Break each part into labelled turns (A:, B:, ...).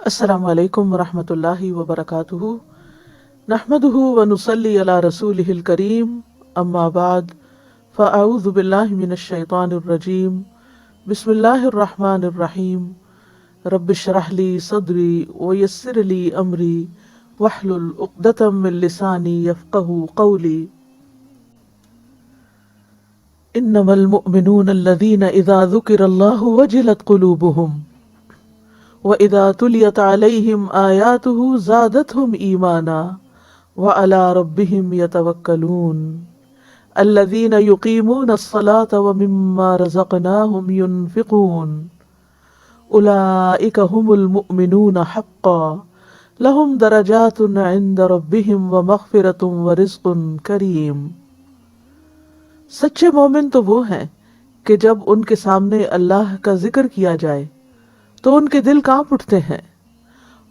A: السلام علیکم ورحمۃ اللہ وبرکاتہ نحمدہ ونصلی علی رسولہ الکریم اما بعد فاعوذ باللہ من الشیطان الرجیم بسم اللہ الرحمن الرحیم رب اشرح لی صدری ویسر لی امری واحلل عقدۃ من لسانی یفقہوا قولی انما المؤمنون الذین اذا ذکر اللہ وجلت قلوبہم وَإِذَا تُلِيَتْ عَلَيْهِمْ آيَاتُهُ زَادَتْهُمْ إِيمَانًا وَعَلَى رَبِّهِمْ يَتَوَكَّلُونَ الَّذِينَ يُقِيمُونَ الصَّلَاةَ وَمِمَّا رَزَقْنَاهُمْ يُنْفِقُونَ أُولَئِكَ هُمُ الْمُؤْمِنُونَ حَقًّا لَهُمْ دَرَجَاتٌ عِندَ رَبِّهِمْ وَمَغْفِرَةٌ وَرِزْقٌ كَرِيمٌ۔ سچے مومن تو وہ ہیں کہ جب ان کے سامنے اللہ کا ذکر کیا جائے تو ان کے دل کانپ اٹھتے ہیں،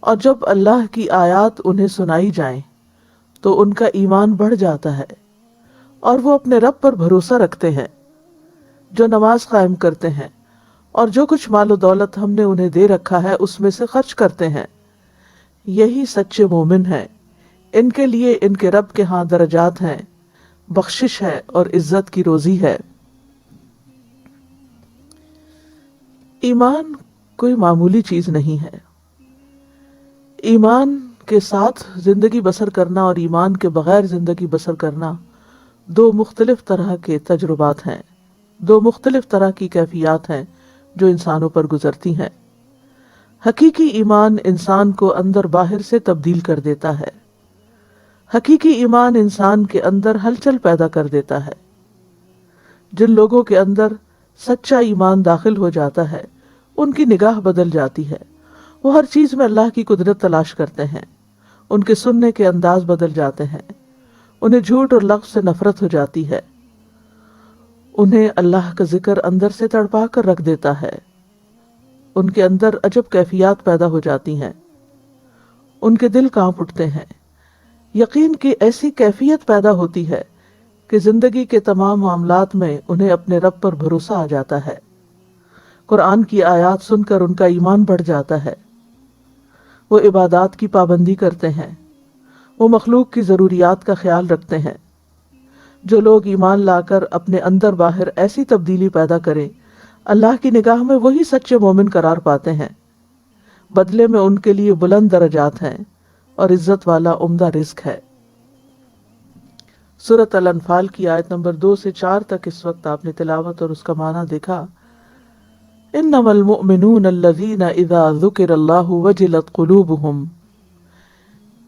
A: اور جب اللہ کی آیات انہیں سنائی جائیں تو ان کا ایمان بڑھ جاتا ہے اور وہ اپنے رب پر بھروسہ رکھتے ہیں، جو نماز قائم کرتے ہیں اور جو کچھ مال و دولت ہم نے انہیں دے رکھا ہے اس میں سے خرچ کرتے ہیں۔ یہی سچے مومن ہیں، ان کے لیے ان کے رب کے ہاں درجات ہیں، بخشش ہے اور عزت کی روزی ہے۔ ایمان کوئی معمولی چیز نہیں ہے۔ ایمان کے ساتھ زندگی بسر کرنا اور ایمان کے بغیر زندگی بسر کرنا دو مختلف طرح کے تجربات ہیں، دو مختلف طرح کی کیفیات ہیں جو انسانوں پر گزرتی ہیں۔ حقیقی ایمان انسان کو اندر باہر سے تبدیل کر دیتا ہے، حقیقی ایمان انسان کے اندر ہلچل پیدا کر دیتا ہے۔ جن لوگوں کے اندر سچا ایمان داخل ہو جاتا ہے ان کی نگاہ بدل جاتی ہے، وہ ہر چیز میں اللہ کی قدرت تلاش کرتے ہیں، ان کے سننے کے انداز بدل جاتے ہیں، انہیں جھوٹ اور لغو سے نفرت ہو جاتی ہے، انہیں اللہ کا ذکر اندر سے تڑپا کر رکھ دیتا ہے، ان کے اندر عجب کیفیات پیدا ہو جاتی ہیں، ان کے دل کانپ اٹھتے ہیں، یقین کی ایسی کیفیت پیدا ہوتی ہے کہ زندگی کے تمام معاملات میں انہیں اپنے رب پر بھروسہ آ جاتا ہے، قرآن کی آیات سن کر ان کا ایمان بڑھ جاتا ہے، وہ عبادات کی پابندی کرتے ہیں، وہ مخلوق کی ضروریات کا خیال رکھتے ہیں۔ جو لوگ ایمان لا کر اپنے اندر باہر ایسی تبدیلی پیدا کریں، اللہ کی نگاہ میں وہی سچے مومن قرار پاتے ہیں، بدلے میں ان کے لیے بلند درجات ہیں اور عزت والا عمدہ رزق ہے۔ سورۃ الانفال کی آیت نمبر 2 سے 4 تک اس وقت آپ نے تلاوت اور اس کا معنی دیکھا۔ انما المؤمنون الذین اذا ذکر اللہ وجلت قلوبہم،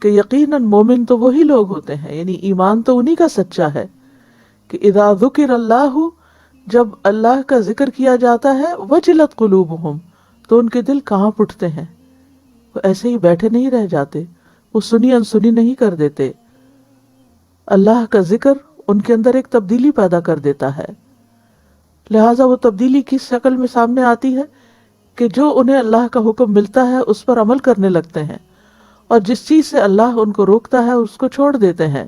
A: کہ یقیناً مومن تو وہی لوگ ہوتے ہیں، یعنی ایمان تو انہی کا سچا ہے کہ اذا ذکر اللہ، جب اللہ کا ذکر کیا جاتا ہے، وجلت قلوبہم، تو ان کے دل کانپ اٹھتے ہیں، وہ ایسے ہی بیٹھے نہیں رہ جاتے، وہ سنی انسنی نہیں کر دیتے، اللہ کا ذکر ان کے اندر ایک تبدیلی پیدا کر دیتا ہے۔ لہٰذا وہ تبدیلی کس شکل میں سامنے آتی ہے کہ جو انہیں اللہ کا حکم ملتا ہے اس پر عمل کرنے لگتے ہیں، اور جس چیز سے اللہ ان کو روکتا ہے اس کو چھوڑ دیتے ہیں۔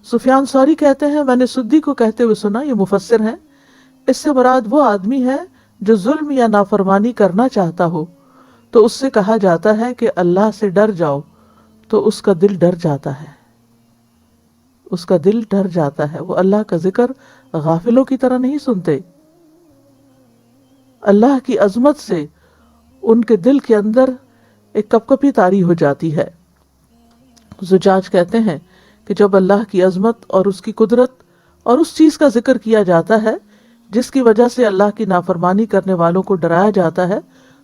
A: سفیان ثوری کہتے ہیں، میں نے سدی کو کہتے ہوئے سنا، یہ مفسر ہیں، اس سے مراد وہ آدمی ہے جو ظلم یا نافرمانی کرنا چاہتا ہو تو اس سے کہا جاتا ہے کہ اللہ سے ڈر جاؤ، تو اس کا دل ڈر جاتا ہے، اس کا دل ڈر جاتا ہے، وہ اللہ کا ذکر غافلوں کی طرح نہیں سنتے۔ اللہ کی عظمت سے ان کے دل کے اندر ایک کپکپی طاری ہو جاتی ہے۔ زجاج کہتے ہیں کہ جب اللہ کی عظمت اور اس کی قدرت اور اس چیز کا ذکر کیا جاتا ہے جس کی وجہ سے اللہ کی نافرمانی کرنے والوں کو ڈرایا جاتا ہے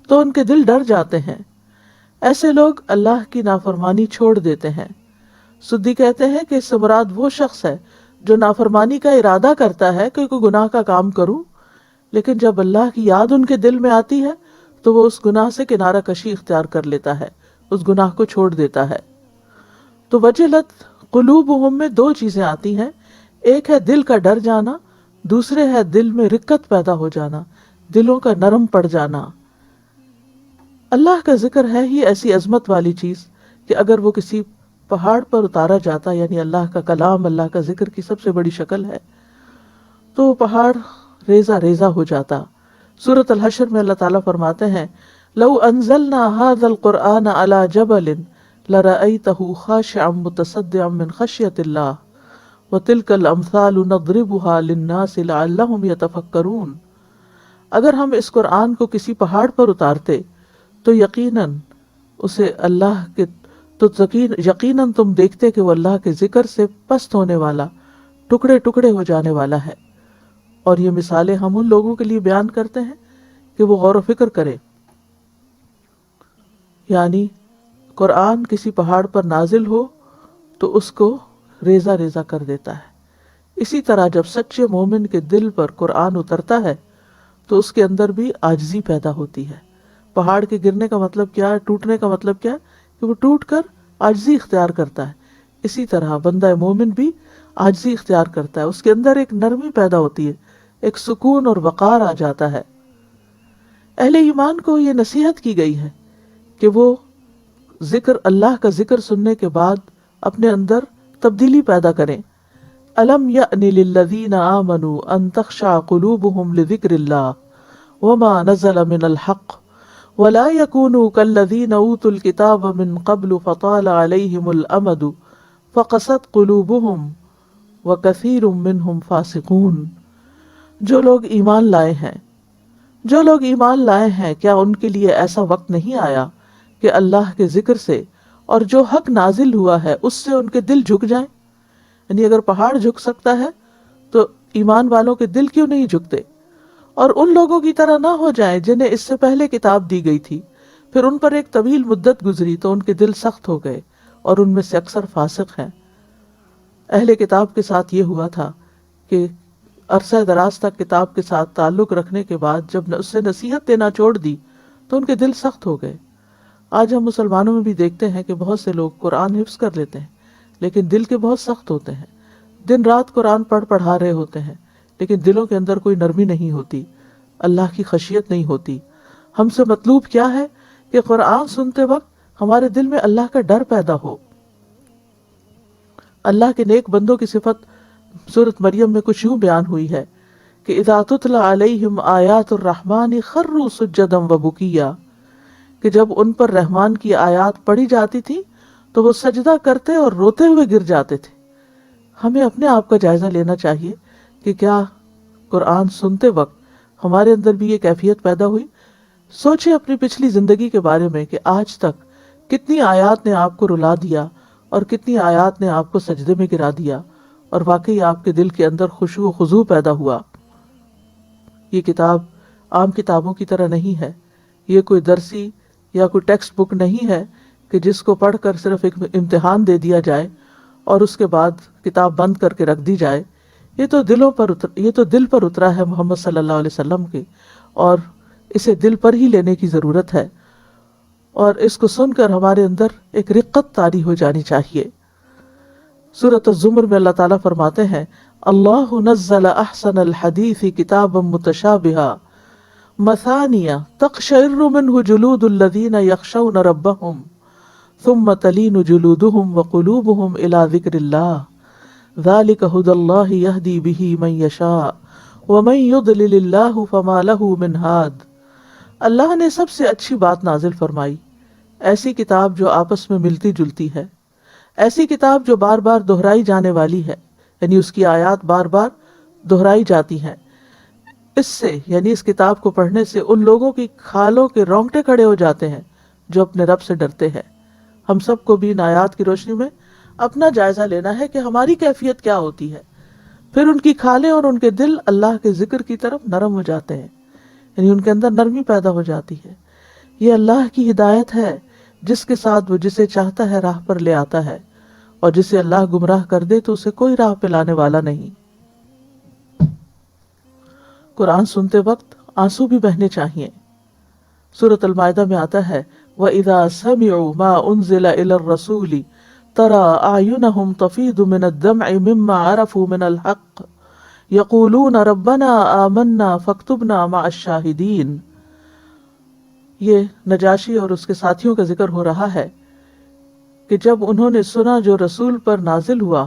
A: تو ان کے دل ڈر جاتے ہیں، ایسے لوگ اللہ کی نافرمانی چھوڑ دیتے ہیں۔ سدی کہتے ہیں کہ اس سے مراد وہ شخص ہے جو نافرمانی کا ارادہ کرتا ہے کہ کوئی گناہ کا کام کروں، لیکن جب اللہ کی یاد ان کے دل میں آتی ہے تو وہ اس گناہ سے کنارہ کشی اختیار کر لیتا ہے، اس گناہ کو چھوڑ دیتا ہے۔ تو وجلت قلوبہم میں دو چیزیں آتی ہیں، ایک ہے دل کا ڈر جانا، دوسرے ہے دل میں رقت پیدا ہو جانا، دلوں کا نرم پڑ جانا۔ اللہ کا ذکر ہے ہی ایسی عظمت والی چیز کہ اگر وہ کسی پہاڑ پر اتارا جاتا، یعنی اللہ کا کلام اللہ کا ذکر کی سب سے بڑی شکل ہے، تو وہ پہاڑ ریزہ ریزہ ہو جاتا۔ سورۃ الحشر میں اللہ تعالیٰ فرماتے ہیں لو انزلنا هذا القرآن على جبل لرأيته خاشعا متصدعا من خشية الله وتلك الامثال نضربها للناس لعلهم يتفکرون۔ اگر ہم اس قرآن کو کسی پہاڑ پر اتارتے تو یقیناً تم دیکھتے کہ وہ اللہ کے ذکر سے پست ہونے والا، ٹکڑے ٹکڑے ہو جانے والا ہے۔ اور یہ مثالیں ہم ان لوگوں کے لیے بیان کرتے ہیں کہ وہ غور و فکر کرے۔ یعنی قرآن کسی پہاڑ پر نازل ہو تو اس کو ریزہ ریزہ کر دیتا ہے۔ اسی طرح جب سچے مومن کے دل پر قرآن اترتا ہے تو اس کے اندر بھی عاجزی پیدا ہوتی ہے۔ پہاڑ کے گرنے کا مطلب کیا ہے؟ ٹوٹنے کا مطلب کیا ہے؟ کہ وہ ٹوٹ کر عاجزی اختیار کرتا ہے۔ اسی طرح بندہ مومن بھی عاجزی اختیار کرتا ہے، اس کے اندر ایک نرمی پیدا ہوتی ہے، ایک سکون اور وقار آ جاتا ہے۔ اہل ایمان کو یہ نصیحت کی گئی ہے کہ وہ اللہ کا ذکر سننے کے بعد اپنے اندر تبدیلی پیدا کریں۔ الم یأن للذین آمنوا ان تخشع قلوبهم لذکر اللہ وما نزل من الحق ولا يكونوا كالذین اوتوا الکتاب من قبل فطال علیہم الامد فقست قلوبهم وکثیر منهم فاسقون۔ جو لوگ ایمان لائے ہیں کیا ان کے لیے ایسا وقت نہیں آیا کہ اللہ کے ذکر سے اور جو حق نازل ہوا ہے اس سے ان کے دل جھک جائیں؟ یعنی اگر پہاڑ جھک سکتا ہے تو ایمان والوں کے دل کیوں نہیں جھکتے؟ اور ان لوگوں کی طرح نہ ہو جائیں جنہیں اس سے پہلے کتاب دی گئی تھی، پھر ان پر ایک طویل مدت گزری تو ان کے دل سخت ہو گئے اور ان میں سے اکثر فاسق ہیں۔ اہل کتاب کے ساتھ یہ ہوا تھا کہ عرصہ دراز تک کتاب کے ساتھ تعلق رکھنے کے بعد جب اس سے نصیحت دینا چھوڑ دی تو ان کے دل سخت ہو گئے۔ آج ہم مسلمانوں میں بھی دیکھتے ہیں کہ بہت سے لوگ قرآن حفظ کر لیتے ہیں لیکن دل کے بہت سخت ہوتے ہیں، دن رات قرآن پڑھا رہے ہوتے ہیں لیکن دلوں کے اندر کوئی نرمی نہیں ہوتی، اللہ کی خشیت نہیں ہوتی۔ ہم سے مطلوب کیا ہے کہ قرآن سنتے وقت ہمارے دل میں اللہ کا ڈر پیدا ہو۔ اللہ کے نیک بندوں کی صفت سورۃ مریم میں کچھ یوں بیان ہوئی ہے کہ اذا تتلی علیہم آیات الرحمن خروا سجدا وبکیا، کہ جب ان پر رحمان کی آیات پڑھی جاتی تھی تو وہ سجدہ کرتے اور روتے ہوئے گر جاتے تھے۔ ہمیں اپنے آپ کا جائزہ لینا چاہیے کہ کیا قرآن سنتے وقت ہمارے اندر بھی یہ کیفیت پیدا ہوئی؟ سوچیں اپنی پچھلی زندگی کے بارے میں کہ آج تک کتنی آیات نے آپ کو رلا دیا اور کتنی آیات نے آپ کو سجدے میں گرا دیا اور واقعی آپ کے دل کے اندر خشوع و خضوع پیدا ہوا۔ یہ کتاب عام کتابوں کی طرح نہیں ہے، یہ کوئی درسی یا کوئی ٹیکسٹ بک نہیں ہے کہ جس کو پڑھ کر صرف ایک امتحان دے دیا جائے اور اس کے بعد کتاب بند کر کے رکھ دی جائے۔ یہ تو دل پر اترا ہے محمد صلی اللہ علیہ وسلم کے، اور اسے دل پر ہی لینے کی ضرورت ہے، اور اس کو سن کر ہمارے اندر ایک رقت طاری ہو جانی چاہیے۔ سورۃ الزمر میں اللہ تعالیٰ فرماتے ہیں اللہ نزل احسن الحدیث کتابا متشابہا مثانیہ تقشعر منہ جلود الذین یخشون ربہم ثم تلین جلودہم وقلوبہم الی ذکر اللہ ذالک ھدی اللہ یہدی بہ من یشاء ومن یضلل اللہ فما لہ من ہاد۔ اللہ نے سب سے اچھی بات نازل فرمائی، ایسی کتاب جو آپس میں ملتی جلتی ہے، ایسی کتاب جو بار بار دہرائی جانے والی ہے، یعنی اس کی آیات بار بار دہرائی جاتی ہیں۔ اس سے یعنی اس کتاب کو پڑھنے سے ان لوگوں کی کھالوں کے رونگٹے کھڑے ہو جاتے ہیں جو اپنے رب سے ڈرتے ہیں۔ ہم سب کو بھی ان آیات کی روشنی میں اپنا جائزہ لینا ہے کہ ہماری کیفیت کیا ہوتی ہے۔ پھر ان کی کھالیں اور ان کے دل اللہ کے ذکر کی طرف نرم ہو جاتے ہیں، یعنی ان کے اندر نرمی پیدا ہو جاتی ہے۔ یہ اللہ کی ہدایت ہے جس کے ساتھ وہ جسے چاہتا ہے راہ پر لے آتا ہے، اور جسے اللہ گمراہ کر دے تو اسے کوئی راہ پہ لانے والا نہیں۔ قرآن سنتے وقت آنسو بھی بہنے چاہیے۔ سورۃ المائدہ میں آتا ہے وَإِذَا سَمِعُوا مَا أُنزِلَ إِلَى الرَّسُولِ تَرَى أَعْيُنَهُمْ تَفِيضُ مِنَ الدَّمْعِ مِمَّا عَرَفُوا مِنَ الْحَقِّ يَقُولُونَ رَبَّنَا آمَنَّا فَاكْتُبْنَا مَعَ الشَّاهِدِينَ۔ یہ نجاشی اور اس کے ساتھیوں کا ذکر ہو رہا ہے کہ جب انہوں نے سنا جو رسول پر نازل ہوا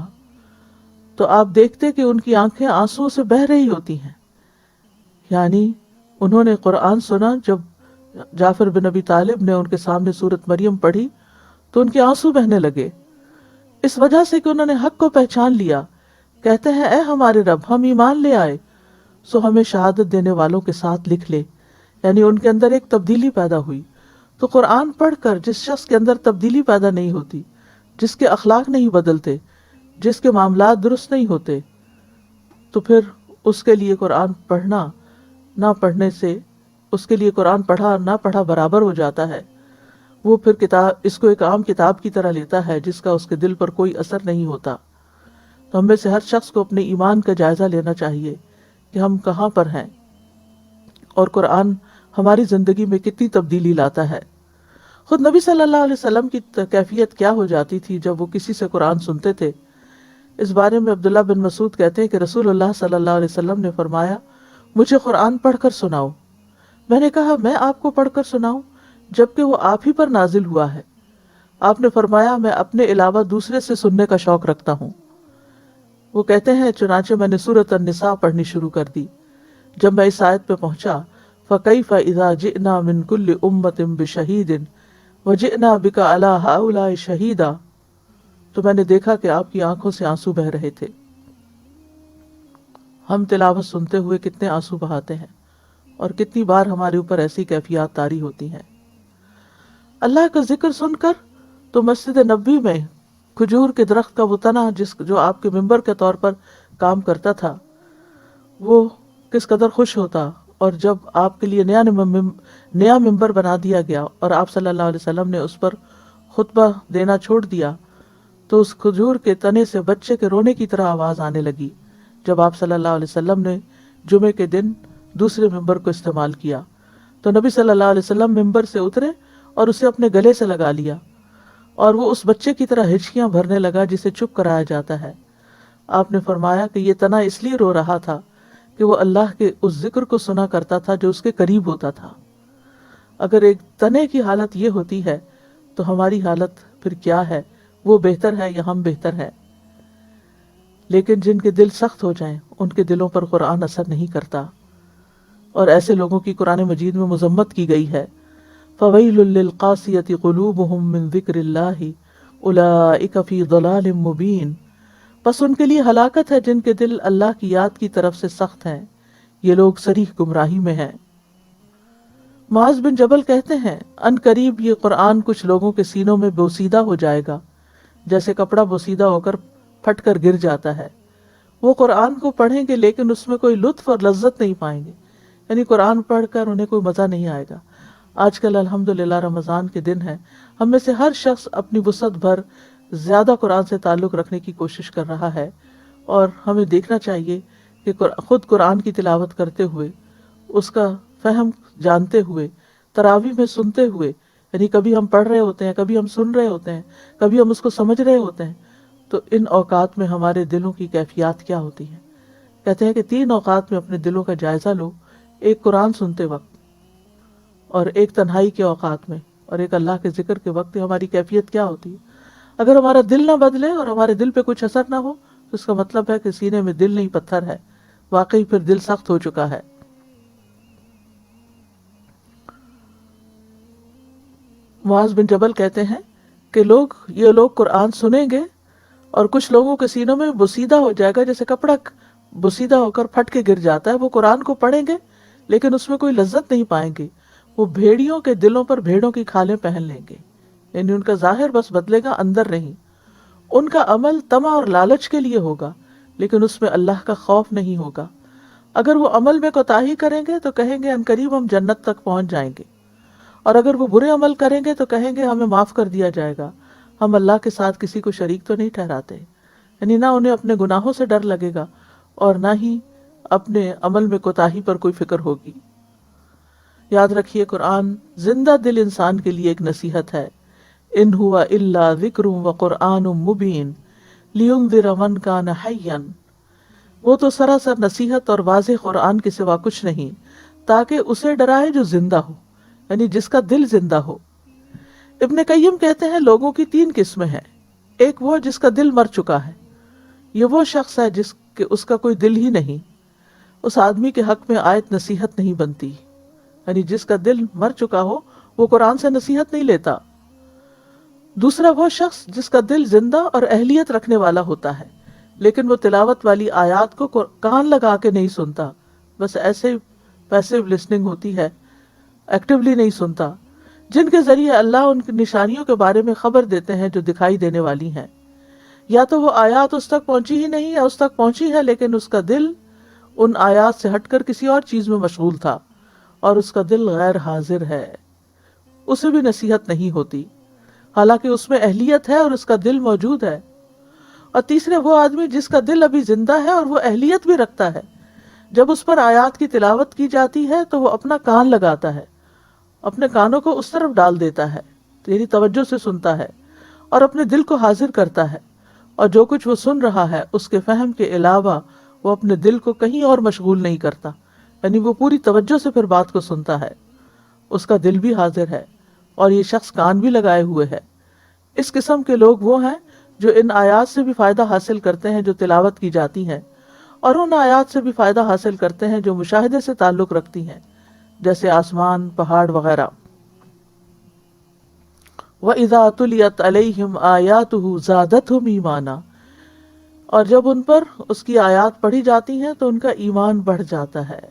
A: تو آپ دیکھتے کہ ان کی آنکھیں آنسوں سے بہہ رہی ہوتی ہیں، یعنی انہوں نے قرآن سنا جب جعفر بن ابی طالب نے ان کے سامنے سورت مریم پڑھی تو ان کے آنسو بہنے لگے، اس وجہ سے کہ انہوں نے حق کو پہچان لیا۔ کہتے ہیں اے ہمارے رب، ہم ایمان لے آئے، سو ہمیں شہادت دینے والوں کے ساتھ لکھ لے۔ یعنی ان کے اندر ایک تبدیلی پیدا ہوئی۔ تو قرآن پڑھ کر جس شخص کے اندر تبدیلی پیدا نہیں ہوتی، جس کے اخلاق نہیں بدلتے، جس کے معاملات درست نہیں ہوتے، تو پھر اس کے لیے قرآن پڑھنا نہ پڑھنے سے، اس کے لیے قرآن پڑھا اور نہ پڑھا برابر ہو جاتا ہے۔ وہ پھر اس کو ایک عام کتاب کی طرح لیتا ہے جس کا اس کے دل پر کوئی اثر نہیں ہوتا۔ تو ہم میں سے ہر شخص کو اپنے ایمان کا جائزہ لینا چاہیے کہ ہم کہاں پر ہیں اور قرآن ہماری زندگی میں کتنی تبدیلی لاتا ہے۔ خود نبی صلی اللہ علیہ وسلم کی کیفیت کیا ہو جاتی تھی جب وہ کسی سے قرآن سنتے تھے؟ اس بارے میں عبداللہ بن مسعود کہتے ہیں کہ رسول اللہ صلی اللہ علیہ وسلم نے فرمایا، مجھے قرآن پڑھ کر سناؤ۔ میں نے کہا، میں آپ کو پڑھ کر سناؤں جبکہ وہ آپ ہی پر نازل ہوا ہے؟ آپ نے فرمایا، میں اپنے علاوہ دوسرے سے سننے کا شوق رکھتا ہوں۔ وہ کہتے ہیں چنانچہ میں نے سورۃ النساء پڑھنی شروع کر دی۔ جب میں اس آیت پہ پہنچا، فَكَيْفَ إِذَا جِئْنَا مِن كُلِّ أُمَّةٍ بِشَهِيدٍ وَجِئْنَا بِكَ عَلَىٰ هَٰؤُلَاءِ شَهِيدًا، تو میں نے دیکھا کہ آپ کی آنکھوں سے آنسو بہ رہے تھے۔ ہم تلاوت سنتے ہوئے کتنے آنسو بہاتے ہیں اور کتنی بار ہمارے اوپر ایسی کیفیات طاری ہوتی ہیں۔ اللہ کا ذکر سن کر تو مسجد نبوی میں کھجور کے درخت کا وہ تنا جو آپ کے ممبر کے طور پر کام کرتا تھا، وہ کس قدر خوش ہوتا، اور جب آپ کے لیے نیا ممبر بنا دیا گیا اور آپ صلی اللہ علیہ وسلم نے اس پر خطبہ دینا چھوڑ دیا، تو اس کھجور کے تنے سے بچے کے رونے کی طرح آواز آنے لگی جب آپ صلی اللہ علیہ وسلم نے جمعے کے دن دوسرے ممبر کو استعمال کیا۔ تو نبی صلی اللہ علیہ وسلم ممبر سے اترے اور اسے اپنے گلے سے لگا لیا، اور وہ اس بچے کی طرح ہچکیاں بھرنے لگا جسے چپ کرایا جاتا ہے۔ آپ نے فرمایا کہ یہ تنا اس لیے رو رہا تھا کہ وہ اللہ کے اس ذکر کو سنا کرتا تھا جو اس کے قریب ہوتا تھا۔ اگر ایک تنے کی حالت یہ ہوتی ہے تو ہماری حالت پھر کیا ہے؟ وہ بہتر ہے یا ہم بہتر ہے؟ لیکن جن کے دل سخت ہو جائیں ان کے دلوں پر قرآن اثر نہیں کرتا، اور ایسے لوگوں کی قرآن مجید میں مذمت کی گئی ہے۔ فَوَيْلٌ لِّلْقَاسِيَةِ قُلُوبُهُم مِّن ذِكْرِ اللَّهِ أُولَٰئِكَ فِي ضَلَالٍ مُّبِينٍ، پس ان کے لیے ہلاکت ہے جن کے دل اللہ کی یاد کی طرف سے سخت ہیں، یہ لوگ صریح گمراہی میں ہیں۔ معاذ بن جبل کہتے ہیں، ان قریب یہ قرآن کچھ لوگوں کے سینوں میں بوسیدہ ہو جائے گا جیسے کپڑا بوسیدہ ہو کر پھٹ کر گر جاتا ہے۔ وہ قرآن کو پڑھیں گے لیکن اس میں کوئی لطف اور لذت نہیں پائیں گے، یعنی قرآن پڑھ کر انہیں کوئی مزہ نہیں آئے گا۔ آج کل الحمدللہ رمضان کے دن ہیں، ہم میں سے ہر شخص اپنی وسعت بھر زیادہ قرآن سے تعلق رکھنے کی کوشش کر رہا ہے، اور ہمیں دیکھنا چاہیے کہ خود قرآن کی تلاوت کرتے ہوئے، اس کا فہم جانتے ہوئے، تراویح میں سنتے ہوئے، یعنی کبھی ہم پڑھ رہے ہوتے ہیں، کبھی ہم سن رہے ہوتے ہیں، کبھی ہم اس کو سمجھ رہے ہوتے ہیں، تو ان اوقات میں ہمارے دلوں کی کیفیات کیا ہوتی ہیں؟ کہتے ہیں کہ 3 اوقات میں اپنے دلوں کا جائزہ لو، ایک قرآن سنتے وقت، اور ایک تنہائی کے اوقات میں، اور ایک اللہ کے ذکر کے وقت ہماری کیفیت کیا ہوتی ہے۔ اگر ہمارا دل نہ بدلے اور ہمارے دل پہ کچھ اثر نہ ہو تو اس کا مطلب ہے کہ سینے میں دل نہیں پتھر ہے، واقعی پھر دل سخت ہو چکا ہے۔ معاذ بن جبل کہتے ہیں کہ یہ لوگ قرآن سنیں گے اور کچھ لوگوں کے سینوں میں بوسیدہ ہو جائے گا جیسے کپڑا بوسیدہ ہو کر پھٹ کے گر جاتا ہے۔ وہ قرآن کو پڑھیں گے لیکن اس میں کوئی لذت نہیں پائیں گے۔ وہ بھیڑیوں کے دلوں پر بھیڑوں کی کھالیں پہن لیں گے، یعنی ان کا ظاہر بس بدلے گا، اندر نہیں۔ ان کا عمل طمع اور لالچ کے لیے ہوگا لیکن اس میں اللہ کا خوف نہیں ہوگا۔ اگر وہ عمل میں کوتاہی کریں گے تو کہیں گے عنقریب ہم جنت تک پہنچ جائیں گے، اور اگر وہ برے عمل کریں گے تو کہیں گے ہمیں معاف کر دیا جائے گا، ہم اللہ کے ساتھ کسی کو شریک تو نہیں ٹھہراتے۔ یعنی نہ انہیں اپنے گناہوں سے ڈر لگے گا اور نہ ہی اپنے عمل میں کوتاہی پر کوئی فکر ہوگی۔ یاد رکھیے، قرآن زندہ دل انسان کے لیے ایک نصیحت ہے۔ ان ہوا الا ذکر وقرآن مبین لینذر من کان حیا، وہ تو سراسر نصیحت اور واضح قرآن کے سوا کچھ نہیں تاکہ اسے ڈرائے جو زندہ ہو، یعنی جس کا دل زندہ ہو۔ ابن قیم کہتے ہیں لوگوں کی 3 قسمیں ہیں۔ ایک وہ جس کا دل مر چکا ہے، یہ وہ شخص ہے اس کا کوئی دل ہی نہیں، اس آدمی کے حق میں آیت نصیحت نہیں بنتی، یعنی جس کا دل مر چکا ہو وہ قرآن سے نصیحت نہیں لیتا. دوسرا وہ شخص جس کا دل زندہ اور اہلیت رکھنے والا ہوتا ہے لیکن وہ تلاوت والی آیات کو کان لگا کے نہیں سنتا، بس ایسے پیسیو لسننگ ہوتی ہے، ایکٹیولی نہیں سنتا، جن کے ذریعے اللہ ان کی نشانیوں کے بارے میں خبر دیتے ہیں جو دکھائی دینے والی ہیں. یا تو وہ آیات اس تک پہنچی ہی نہیں یا اس تک پہنچی ہے لیکن اس کا دل ان آیات سے ہٹ کر کسی اور چیز میں مشغول تھا اور اس کا دل غیر حاضر ہے، اسے بھی نصیحت نہیں ہوتی حالانکہ اس میں اہلیت ہے اور اس کا دل موجود ہے. اور تیسرے وہ آدمی جس کا دل ابھی زندہ ہے اور وہ اہلیت بھی رکھتا ہے، جب اس پر آیات کی تلاوت کی جاتی ہے تو وہ اپنا کان لگاتا ہے، اپنے کانوں کو اس طرف ڈال دیتا ہے، یعنی توجہ سے سنتا ہے اور اپنے دل کو حاضر کرتا ہے، اور جو کچھ وہ سن رہا ہے اس کے فہم کے علاوہ وہ اپنے دل کو کہیں اور مشغول نہیں کرتا، یعنی وہ پوری توجہ سے پھر بات کو سنتا ہے، اس کا دل بھی حاضر ہے اور یہ شخص کان بھی لگائے ہوئے ہے. اس قسم کے لوگ وہ ہیں جو ان آیات سے بھی فائدہ حاصل کرتے ہیں جو تلاوت کی جاتی ہیں، اور ان آیات سے بھی فائدہ حاصل کرتے ہیں جو مشاہدے سے تعلق رکھتی ہیں، جیسے آسمان، پہاڑ وغیرہ. وَإِذَا تُلِيَتْ عَلَيْهِمْ آيَاتُهُ زَادَتْهُمْ ایمانا، اور جب ان پر اس کی آیات پڑھی جاتی ہیں تو ان کا ایمان بڑھ جاتا ہے.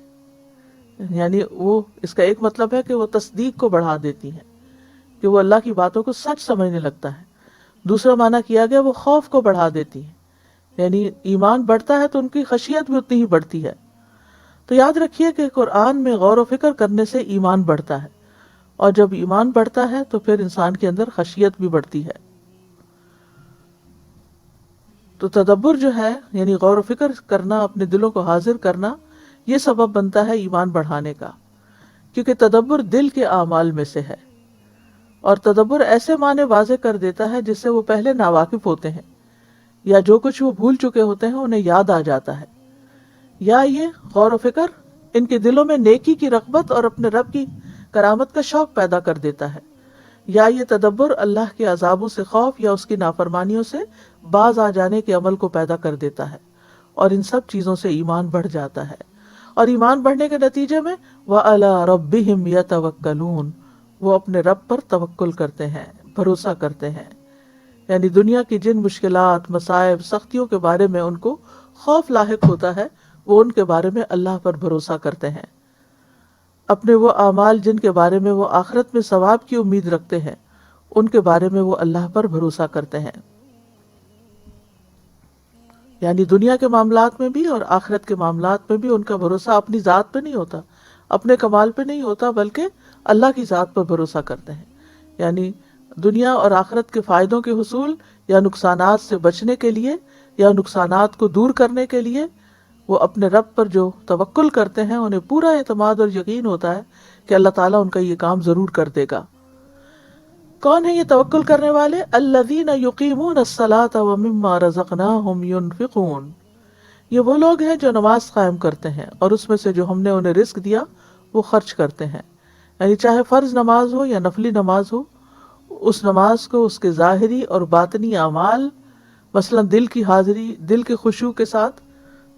A: یعنی وہ اس کا ایک مطلب ہے کہ وہ تصدیق کو بڑھا دیتی ہیں، کہ وہ اللہ کی باتوں کو سچ سمجھنے لگتا ہے. دوسرا معنی کیا گیا وہ خوف کو بڑھا دیتی ہیں، یعنی ایمان بڑھتا ہے تو ان کی خشیت بھی اتنی ہی بڑھتی ہے. تو یاد رکھیے کہ قرآن میں غور و فکر کرنے سے ایمان بڑھتا ہے، اور جب ایمان بڑھتا ہے تو پھر انسان کے اندر خشیت بھی بڑھتی ہے. تو تدبر جو ہے یعنی غور و فکر کرنا، اپنے دلوں کو حاضر کرنا، یہ سبب بنتا ہے ایمان بڑھانے کا، کیونکہ تدبر دل کے اعمال میں سے ہے، اور تدبر ایسے معنی واضح کر دیتا ہے جس سے وہ پہلے ناواقف ہوتے ہیں، یا جو کچھ وہ بھول چکے ہوتے ہیں انہیں یاد آ جاتا ہے. یا یہ غور و فکر ان کے دلوں میں نیکی کی رغبت اور اپنے رب کی کرامت کا شوق پیدا کر دیتا ہے. یا یہ تدبر اللہ کے عذابوں سے خوف یا اس کی نافرمانیوں سے باز آ جانے کے عمل کو پیدا کر دیتا ہے، اور ان سب چیزوں سے ایمان بڑھ جاتا ہے. اور ایمان بڑھنے کے نتیجے میں وَعَلَىٰ رَبِّهِمْ يَتَوَكَّلُونَ، وہ اپنے رب پر توکل کرتے ہیں، بھروسہ کرتے ہیں. یعنی دنیا کی جن مشکلات، مصائب، سختیوں کے بارے میں ان کو خوف لاحق ہوتا ہے، وہ ان کے بارے میں اللہ پر بھروسہ کرتے ہیں. اپنے وہ اعمال جن کے بارے میں وہ آخرت میں ثواب کی امید رکھتے ہیں، ان کے بارے میں وہ اللہ پر بھروسہ کرتے ہیں. یعنی دنیا کے معاملات میں بھی اور آخرت کے معاملات میں بھی ان کا بھروسہ اپنی ذات پہ نہیں ہوتا، اپنے کمال پہ نہیں ہوتا، بلکہ اللہ کی ذات پر بھروسہ کرتے ہیں. یعنی دنیا اور آخرت کے فائدوں کے حصول یا نقصانات سے بچنے کے لیے یا نقصانات کو دور کرنے کے لیے وہ اپنے رب پر جو توکل کرتے ہیں انہیں پورا اعتماد اور یقین ہوتا ہے کہ اللہ تعالیٰ ان کا یہ کام ضرور کر دے گا. کون ہے یہ توکل کرنے والے؟ الذین یقیمون الصلاۃ ومما رزقناہم ینفقون، یہ وہ لوگ ہیں جو نماز قائم کرتے ہیں اور اس میں سے جو ہم نے انہیں رزق دیا وہ خرچ کرتے ہیں. یعنی چاہے فرض نماز ہو یا نفلی نماز ہو، اس نماز کو اس کے ظاہری اور باطنی اعمال، مثلا دل کی حاضری، دل کے خشوع کے ساتھ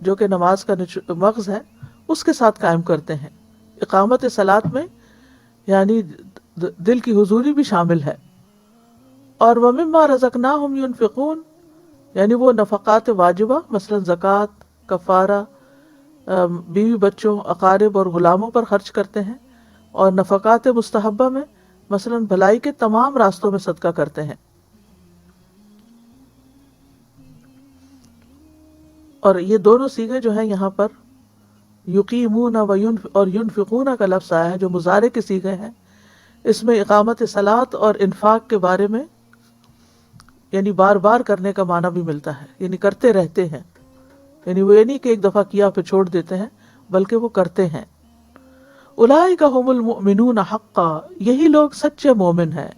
A: جو کہ نماز کا مغز ہے، اس کے ساتھ قائم کرتے ہیں. اقامت صلاۃ میں یعنی دل کی حضوری بھی شامل ہے. اور وَمِمَّا رَزَقْنَاهُمْ يُنْفِقُونَ، یعنی وہ نفقات واجبہ مثلا زکوٰۃ، کفارہ، بیوی بچوں، اقارب اور غلاموں پر خرچ کرتے ہیں، اور نفقات مستحبہ میں مثلا بھلائی کے تمام راستوں میں صدقہ کرتے ہیں. اور یہ دونوں صیغے جو ہیں یہاں پر یقیمون اور ینفقون کا لفظ آیا ہے جو مضارع کے صیغے ہیں، اس میں اقامت صلاۃ اور انفاق کے بارے میں یعنی بار بار کرنے کا معنی بھی ملتا ہے، یعنی کرتے رہتے ہیں. یعنی وہ یہ نہیں کہ ایک دفعہ کیا پھر چھوڑ دیتے ہیں، بلکہ وہ کرتے ہیں. اولئک ھم المؤمنون حقا، یہی لوگ سچے مومن ہیں،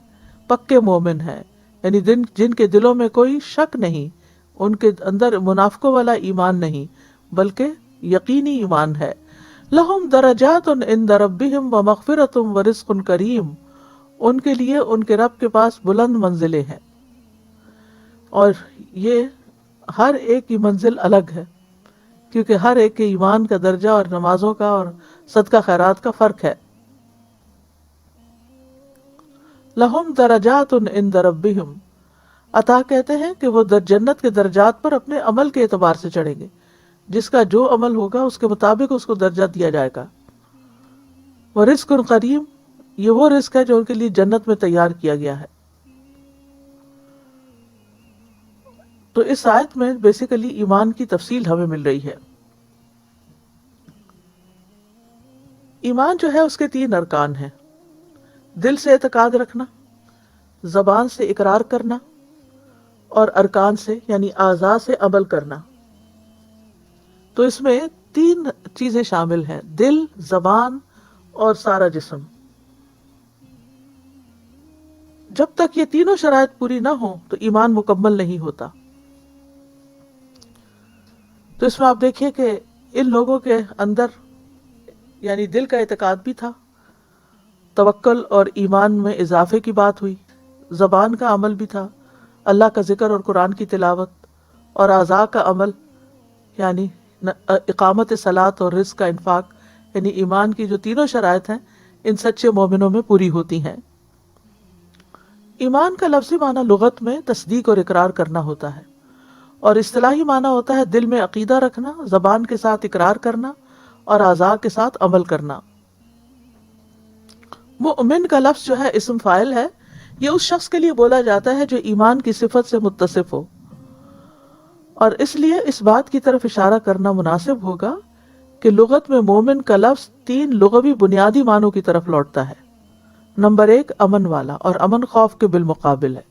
A: پکے مومن ہیں، یعنی جن کے دلوں میں کوئی شک نہیں، ان کے اندر منافقوں والا ایمان نہیں بلکہ یقینی ایمان ہے. لہم درجات عند ربہم ومغفرۃ ورزق کریم، ان کے لیے ان کے رب کے پاس بلند منزلیں ہیں، اور یہ ہر ایک کی منزل الگ ہے کیونکہ ہر ایک کے ایمان کا درجہ اور نمازوں کا اور صدقہ خیرات کا فرق ہے. لہم درجات عند ربہم، عطا کہتے ہیں کہ وہ جنت کے درجات پر اپنے عمل کے اعتبار سے چڑھیں گے، جس کا جو عمل ہوگا اس کے مطابق اس کو درجہ دیا جائے گا۔ ورزق کریم، یہ وہ رزق ہے جو ان کے لیے جنت میں تیار کیا گیا ہے۔ تو اس آیت میں بیسیکلی ایمان کی تفصیل ہمیں مل رہی ہے۔ ایمان جو ہے اس کے 3 ارکان ہیں: دل سے اعتقاد رکھنا، زبان سے اقرار کرنا، اور ارکان سے یعنی اعضاء سے عمل کرنا۔ تو اس میں 3 چیزیں شامل ہیں: دل، زبان اور سارا جسم۔ جب تک یہ تینوں شرائط پوری نہ ہوں تو ایمان مکمل نہیں ہوتا۔ تو اس میں آپ دیکھیے کہ ان لوگوں کے اندر یعنی دل کا اعتقاد بھی تھا، توکل اور ایمان میں اضافے کی بات ہوئی، زبان کا عمل بھی تھا، اللہ کا ذکر اور قرآن کی تلاوت، اور اعضاء کا عمل یعنی اقامت صلاۃ اور رزق کا انفاق، یعنی ایمان کی جو تینوں شرائط ہیں ان سچے مومنوں میں پوری ہوتی ہیں۔ ایمان کا لفظی معنی لغت میں تصدیق اور اقرار کرنا ہوتا ہے، اور اصطلاحی معنی ہوتا ہے دل میں عقیدہ رکھنا، زبان کے ساتھ اقرار کرنا اور اعضاء کے ساتھ عمل کرنا۔ مؤمن کا لفظ جو ہے اسم فاعل ہے، یہ اس شخص کے لیے بولا جاتا ہے جو ایمان کی صفت سے متصف ہو، اور اس لیے اس بات کی طرف اشارہ کرنا مناسب ہوگا کہ لغت میں مومن کا لفظ 3 لغوی بنیادی معنوں کی طرف لوٹتا ہے۔ نمبر 1 امن والا، اور امن خوف کے بالمقابل ہے۔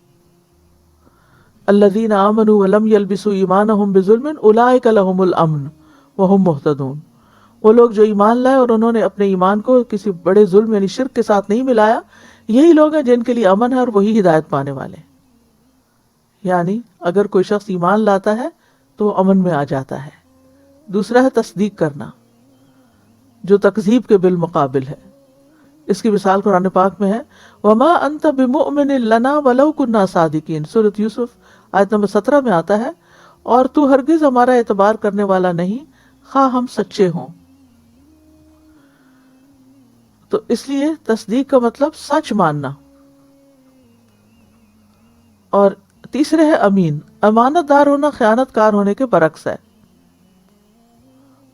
A: الذین آمنوا ولم یلبسوا ایمانہم بظلم اولئک لہم الامن وہم مہتدون، وہ لوگ جو ایمان لائے اور انہوں نے اپنے ایمان کو کسی بڑے ظلم یعنی شرک کے ساتھ نہیں ملایا، یہی لوگ ہیں جن کے لیے امن ہے اور وہی ہدایت پانے والے ہیں۔ یعنی اگر کوئی شخص ایمان لاتا ہے تو وہ امن میں آ جاتا ہے۔ دوسرا ہے تصدیق کرنا، جو تکذیب کے بالمقابل ہے۔ اس کی مثال قرآن پاک میں ہے وَمَا أَنْتَ بِمُؤْمِنٍ لَنَا وَلَوْ كُنَّا صَادِقِينَ، سورۃ یوسف آیت نمبر 17 میں آتا ہے، اور تو ہرگز ہمارا اعتبار کرنے والا نہیں خواہ ہم سچے ہوں۔ تو اس لیے تصدیق کا مطلب سچ ماننا۔ اور تیسرے ہے امین، امانت دار ہونا خیانت کار ہونے کے برعکس ہے،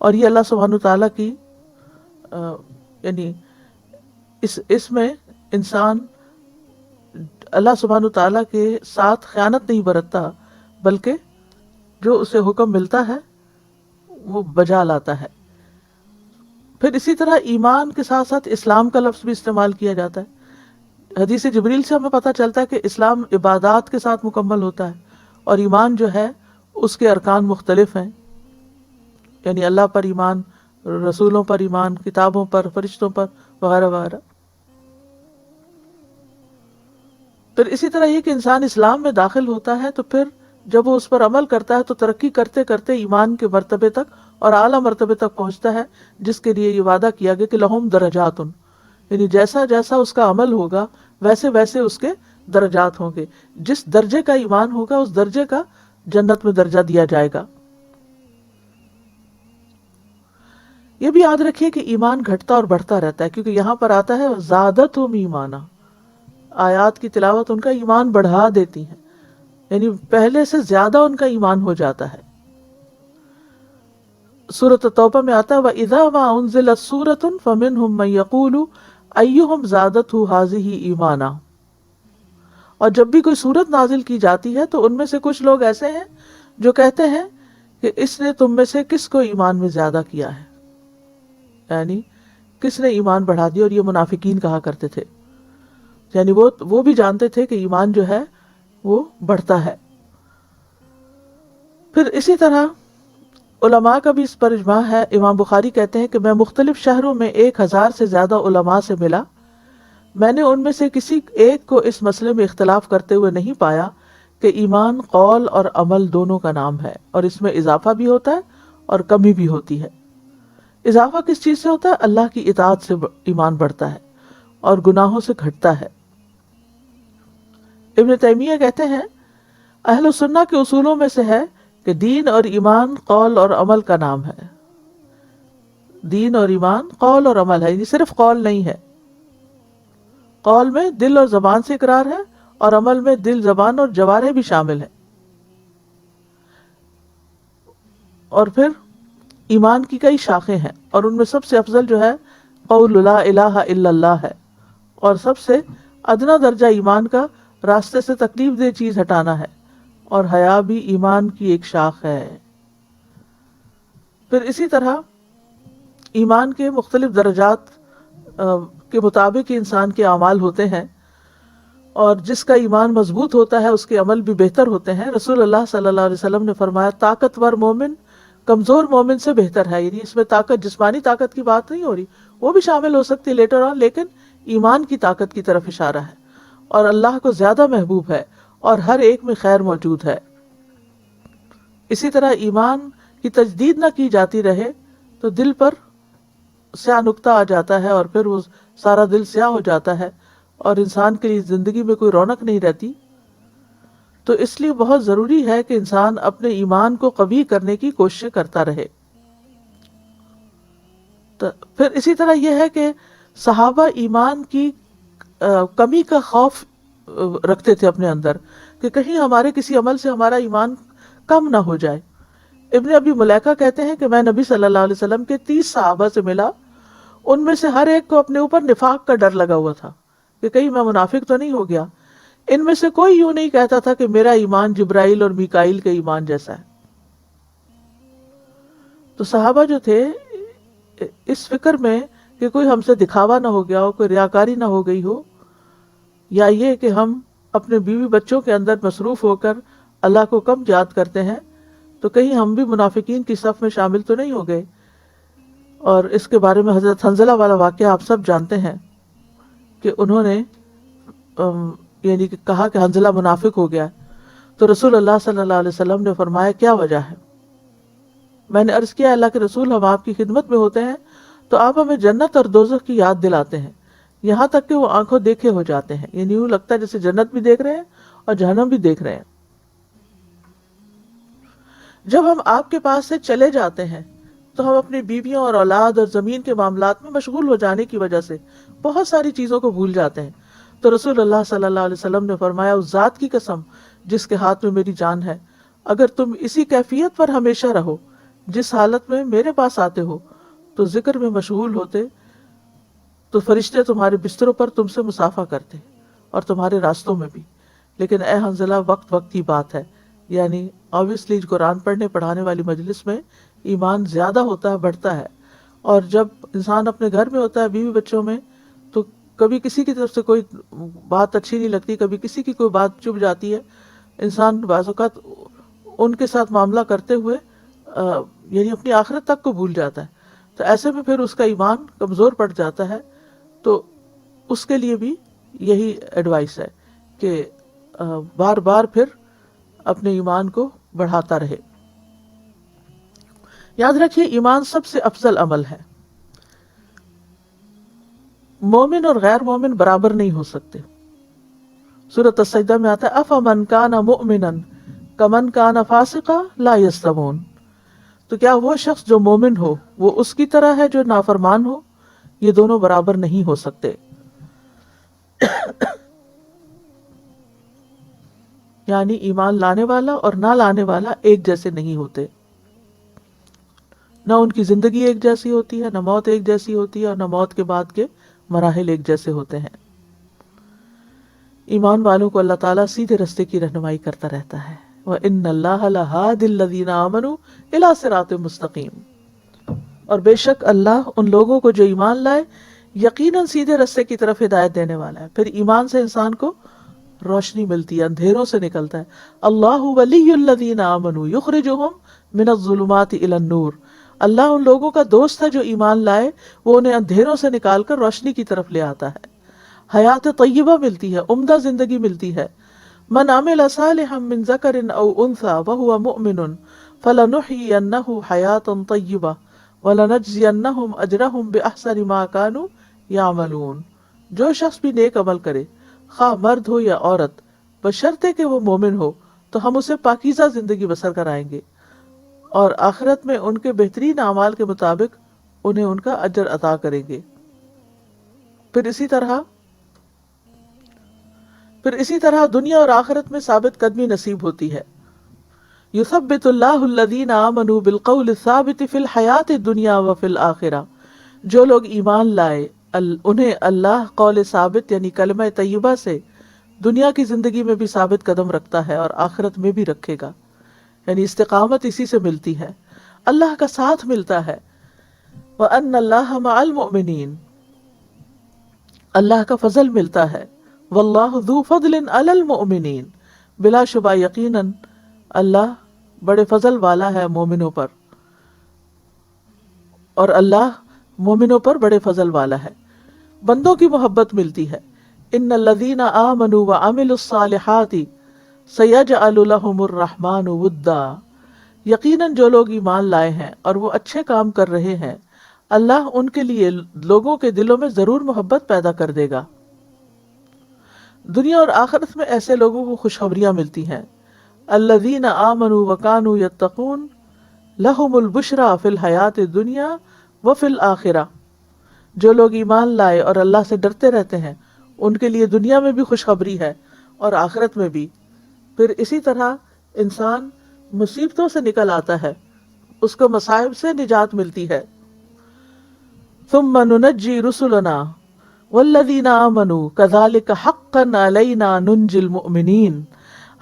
A: اور یہ اللہ سبحانہ تعالیٰ کی یعنی اس میں انسان اللہ سبحانہ تعالیٰ کے ساتھ خیانت نہیں برتتا، بلکہ جو اسے حکم ملتا ہے وہ بجا لاتا ہے۔ پھر اسی طرح ایمان کے ساتھ ساتھ اسلام کا لفظ بھی استعمال کیا جاتا ہے۔ حدیث جبریل سے ہمیں پتہ چلتا ہے کہ اسلام عبادات کے ساتھ مکمل ہوتا ہے، اور ایمان جو ہے اس کے ارکان مختلف ہیں، یعنی اللہ پر ایمان، رسولوں پر ایمان، کتابوں پر، فرشتوں پر وغیرہ وغیرہ۔ پھر اسی طرح یہ کہ انسان اسلام میں داخل ہوتا ہے تو پھر جب وہ اس پر عمل کرتا ہے تو ترقی کرتے کرتے ایمان کے مرتبے تک اور اعلیٰ مرتبے تک پہنچتا ہے، جس کے لیے یہ وعدہ کیا گیا کہ لہم درجات، یعنی جیسا جیسا اس کا عمل ہوگا ویسے ویسے اس کے درجات ہوں گے۔ جس درجے کا ایمان ہوگا اس درجے کا جنت میں درجہ دیا جائے گا۔ یہ بھی یاد رکھیے کہ ایمان گھٹتا اور بڑھتا رہتا ہے، کیونکہ یہاں پر آتا ہے زادتہم ایمانا، آیات کی تلاوت ان کا ایمان بڑھا دیتی ہیں، یعنی پہلے سے زیادہ ان کا ایمان ہو جاتا ہے۔ سورۃ توبہ میں آتا ہے وَإِذَا مَا أُنزِلَتْ سُورَةٌ فَمِنْهُمْ مَن يَقُولُ أَيُّهُمْ زَادَتْهُ هَٰذِهِ إِيمَانًا، اور جب بھی کوئی سورت نازل کی جاتی ہے تو ان میں سے کچھ لوگ ایسے ہیں جو کہتے ہیں کہ اس نے تم میں سے کس کو ایمان میں زیادہ کیا ہے، یعنی کس نے ایمان بڑھا دیا، اور یہ منافقین کہا کرتے تھے، یعنی وہ بھی جانتے تھے کہ ایمان جو ہے وہ بڑھتا ہے۔ پھر اسی طرح علماء کا بھی اس پر اجماع ہے۔ امام بخاری کہتے ہیں کہ میں مختلف شہروں میں 1000 سے زیادہ علماء سے ملا، میں نے ان میں سے کسی ایک کو اس مسئلے میں اختلاف کرتے ہوئے نہیں پایا کہ ایمان قول اور عمل دونوں کا نام ہے، اور اس میں اضافہ بھی ہوتا ہے اور کمی بھی ہوتی ہے۔ اضافہ کس چیز سے ہوتا ہے؟ اللہ کی اطاعت سے ایمان بڑھتا ہے اور گناہوں سے گھٹتا ہے۔ ابن تیمیہ کہتے ہیں اہل سنہ کے اصولوں میں سے ہے کہ دین اور ایمان قول اور عمل کا نام ہے۔ دین اور ایمان قول اور عمل ہے، یہ صرف قول نہیں ہے۔ قول میں دل اور زبان سے اقرار ہے، اور عمل میں دل، زبان اور جوارح بھی شامل ہیں. اور پھر ایمان کی کئی شاخیں ہیں، اور ان میں سب سے افضل جو ہے قول لا الہ الا اللہ ہے، اور سب سے ادنا درجہ ایمان کا راستے سے تکلیف دہ چیز ہٹانا ہے، اور حیا بھی ایمان کی ایک شاخ ہے. پھر اسی طرح ایمان کے مختلف درجات کے مطابق ہی انسان کے اعمال ہوتے ہیں، اور جس کا ایمان مضبوط ہوتا ہے اس کے عمل بھی بہتر ہوتے ہیں. رسول اللہ صلی اللہ علیہ وسلم نے فرمایا طاقتور مومن کمزور مومن سے بہتر ہے. یعنی اس میں طاقت، جسمانی طاقت کی بات نہیں ہو رہی، وہ بھی شامل ہو سکتی ہے لیٹر آن، لیکن ایمان کی طاقت کی طرف اشارہ ہے، اور اللہ کو زیادہ محبوب ہے، اور ہر ایک میں خیر موجود ہے. اسی طرح ایمان کی تجدید نہ کی جاتی رہے تو دل پر سیاہ نقطہ آ جاتا ہے، اور پھر وہ سارا دل سیاہ ہو جاتا ہے، اور انسان کے لیے زندگی میں کوئی رونق نہیں رہتی. تو اس لیے بہت ضروری ہے کہ انسان اپنے ایمان کو قوی کرنے کی کوشش کرتا رہے. تو پھر اسی طرح یہ ہے کہ صحابہ ایمان کی کمی کا خوف رکھتے تھے اپنے اندر، کہ کہیں ہمارے کسی عمل سے ہمارا ایمان کم نہ ہو جائے. ابن ابی ملیکہ کہتے ہیں کہ میں نبی صلی اللہ علیہ وسلم کے 30 صحابہ سے ملا، ان میں سے ہر ایک کو اپنے اوپر نفاق کا ڈر لگا ہوا تھا کہ کہیں میں منافق تو نہیں ہو گیا. ان میں سے کوئی یوں نہیں کہتا تھا کہ میرا ایمان جبرائیل اور میکائیل کے ایمان جیسا ہے. تو صحابہ جو تھے اس فکر میں کہ کوئی ہم سے دکھاوا نہ ہو گیا ہو، کوئی ریاکاری نہ ہو گئی ہو، یا یہ کہ ہم اپنے بیوی بچوں کے اندر مصروف ہو کر اللہ کو کم یاد کرتے ہیں تو کہیں ہم بھی منافقین کی صف میں شامل تو نہیں ہو گئے. اور اس کے بارے میں حضرت حنظلہ والا واقعہ آپ سب جانتے ہیں کہ انہوں نے یعنی کہ کہا کہ حنظلہ منافق ہو گیا. تو رسول اللہ صلی اللہ علیہ وسلم نے فرمایا کیا وجہ ہے؟ میں نے عرض کیا اللہ کے رسول ہم آپ کی خدمت میں ہوتے ہیں تو آپ ہمیں جنت اور دوزخ کی یاد دلاتے ہیں، یہاں تک کہ وہ آنکھوں دیکھے ہو جاتے ہیں. یعنی یوں لگتا ہے جیسے جنت بھی دیکھ رہے ہیں اور جہنم بھی دیکھ رہے ہیں. جب ہم آپ کے پاس سے چلے جاتے ہیں تو ہم اپنی بیویوں اور اولاد اور زمین کے معاملات میں مشغول ہو جانے کی وجہ سے بہت ساری چیزوں کو بھول جاتے ہیں. تو رسول اللہ صلی اللہ علیہ وسلم نے فرمایا اس ذات کی قسم جس کے ہاتھ میں میری جان ہے، اگر تم اسی کیفیت پر ہمیشہ رہو جس حالت میں میرے پاس آتے ہو تو ذکر میں مشغول ہوتے تو فرشتے تمہارے بستروں پر تم سے مصافحہ کرتے اور تمہارے راستوں میں بھی. لیکن اے حنظلہ وقت وقت کی بات ہے. یعنی obviously قرآن پڑھنے پڑھانے والی مجلس میں ایمان زیادہ ہوتا ہے، بڑھتا ہے، اور جب انسان اپنے گھر میں ہوتا ہے بیوی بچوں میں تو کبھی کسی کی طرف سے کوئی بات اچھی نہیں لگتی، کبھی کسی کی کوئی بات چبھ جاتی ہے، انسان بعض اوقات ان کے ساتھ معاملہ کرتے ہوئے یعنی اپنی آخرت تک کو بھول جاتا ہے. تو ایسے میں پھر اس کا ایمان کمزور پڑ جاتا ہے. تو اس کے لیے بھی یہی ایڈوائس ہے کہ بار بار پھر اپنے ایمان کو بڑھاتا رہے. یاد رکھیے ایمان سب سے افضل عمل ہے. مومن اور غیر مومن برابر نہیں ہو سکتے. سورۃ السجدہ میں آتا ہے افمن کان مؤمنا کمن کان فاسقا لا یستوون. تو کیا وہ شخص جو مومن ہو وہ اس کی طرح ہے جو نافرمان ہو؟ یہ دونوں برابر نہیں ہو سکتے. یعنی ایمان لانے والا اور نہ لانے والا ایک جیسے نہیں ہوتے. نہ ان کی زندگی ایک جیسی ہوتی ہے، نہ موت ایک جیسی ہوتی ہے، اور نہ موت کے بعد کے مراحل ایک جیسے ہوتے ہیں. ایمان والوں کو اللہ تعالیٰ سیدھے رستے کی رہنمائی کرتا رہتا ہے. وَإِنَّ اللَّهَ لَهَادِ الَّذِينَ آمَنُوا إِلَىٰ صِرَاطٍ مُسْتَقِيمٍ. اور بے شک اللہ ان لوگوں کو جو ایمان لائے یقیناً سیدھے رستے کی طرف ہدایت دینے والا ہے. پھر ایمان سے انسان کو روشنی ملتی ہے، اندھیروں سے نکلتا ہے. اللہ ولی الذین آمنوا یخرجہم من الظلمات الی النور. اللہ ان لوگوں کا دوست ہے جو ایمان لائے، وہ انہیں اندھیروں سے نکال کر روشنی کی طرف لے آتا ہے. حیات طیبہ ملتی ہے، عمدہ زندگی ملتی ہے. من عمل صالحا من ذکر او انثی وهو مؤمن فلنحیینہ حیاتا طیبہ ولنجزینہم اجرہم باحسن ما کانوا یعملون. جو شخص بھی نیک عمل کرے، خواہ مرد ہو یا عورت، بشرطے کہ وہ مومن ہو، تو ہم اسے پاکیزہ زندگی بسر کرائیں گے، اور آخرت میں ان کے بہترین اعمال کے مطابق انہیں ان کا اجر عطا کریں گے. پھر اسی طرح پھر اسی طرح دنیا اور آخرت میں ثابت قدمی نصیب ہوتی ہے. یثبت اللہ الذین آمنوا بالقول الثابت فی الحیات الدنیا وفی الآخرہ. جو لوگ ایمان لائے انہیں اللہ قول ثابت یعنی کلمہ طیبہ سے دنیا کی زندگی میں بھی ثابت قدم رکھتا ہے اور آخرت میں بھی رکھے گا. یعنی استقامت اسی سے ملتی ہے، اللہ کا ساتھ ملتا ہے. وَأَنَّ اللَّهَ مَعَ الْمُؤْمِنِينَ، اللہ کا فضل ملتا ہے. وَاللَّهُ ذُو فَضْلٍ عَلَى الْمُؤْمِنِينَ، بلا شبہ یقیناً اللہ بڑے فضل والا ہے مومنوں پر، اور اللہ مومنوں پر بڑے فضل والا ہے. بندوں کی محبت ملتی ہے. ان الذین آمنوا وعملوا الصالحات سیجعل لهم الرحمن ودا. یقیناً جو لوگ ایمان لائے ہیں اور وہ اچھے کام کر رہے ہیں، اللہ ان کے لیے لوگوں کے دلوں میں ضرور محبت پیدا کر دے گا. دنیا اور آخرت میں ایسے لوگوں کو خوشخبریاں ملتی ہیں. الذین آمنوا وکانوا یتقون لہم البشری فی الحیات الدنیا وفی الآخرہ. جو لوگ ایمان لائے اور اللہ سے ڈرتے رہتے ہیں ان کے لیے دنیا میں بھی خوشخبری ہے اور آخرت میں بھی. پھر اسی طرح انسان مصیبتوں سے نکل آتا ہے، اس کو مصائب سے نجات ملتی ہے. ثم ننجی رسلنا والذین آمنوا کذالک حقا علینا ننجی المؤمنین.